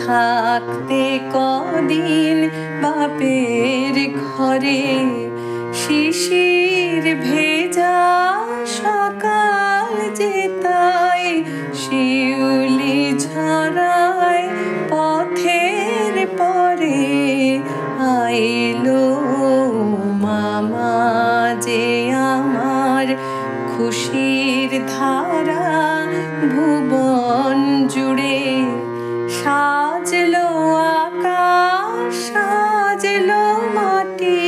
থাকতে কদিন বাপের ঘরে, শিশির ভেজা সকাল যেতায় শিউলি ঝরায় পথের পরে। আইলো মামা যে আমার, খুশির ধারা ভুবন জুড়ে। সাজলো আকাশ, সাজলো মাটি,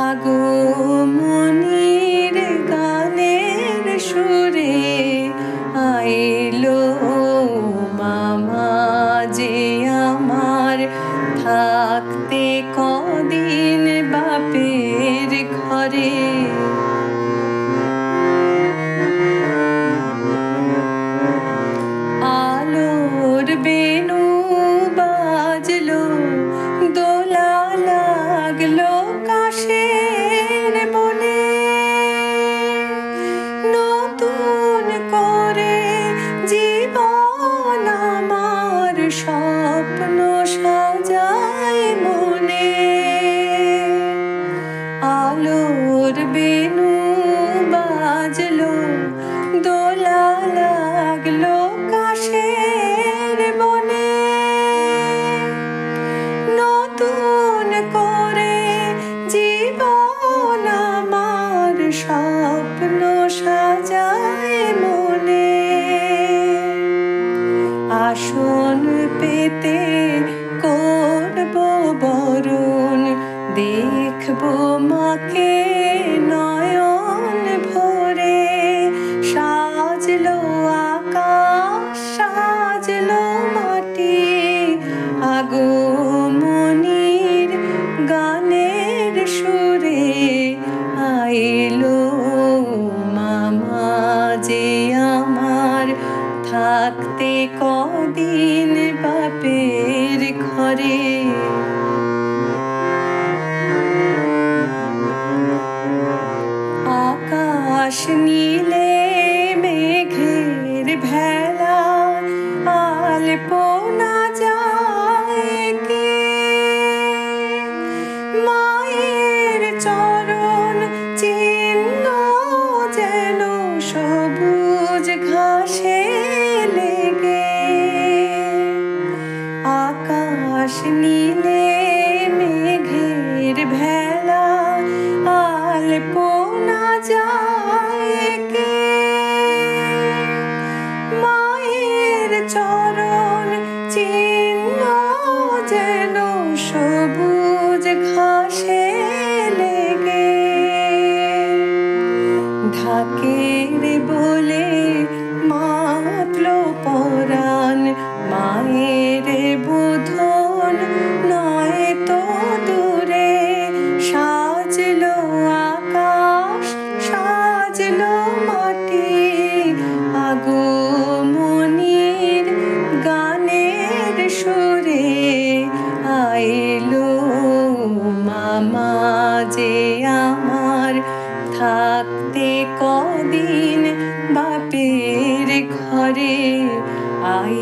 আগমনীর গানের সুরে। আইলো মামা যে আমার, থাকতে কদিন বাপের ঘরে। আলোর বেণু বাজলো, দোলা লাগলো কাশের বনে। নতুন করে জীবন আমার স্বপ্ন সাজায় মনে। আলোর বেণু বাজলো, দোলা লাগলো কাশের বনে। নতুন করে জীবন আমার স্বপ্ন সাজায় মনে। আসন পেতে করবো বরণ, দেখবো মাকে নয়ন ভরে। সাজলো আকাশ, সাজলো মাটি, আগমনীর গানের সুরে। আইলো মামা যে আমার, থাকতে কদিন বাপের ঘরে। আকাশ নীলে মেঘের ভেলা, আলপনা যায় কে। মায়ের চরণ চিহ্ন যেন সবুজ ঘাসে লেগে। আকাশ নীলে মেঘের ভেলা, আলপনা যায় কে। মায়ের চরণ চিহ্ন যেন সবুজ ঘাসে লেগে। ঢাকের বলে মাতলো পরাণ, মায়ের বোধন নয় তো দূরে। সাজলো আকাশ, সাজলো মাটি, আগমনীর গানের সুরে। আইলো মামা যে আমার, থাকতে কদিন বাপের ঘরে। আই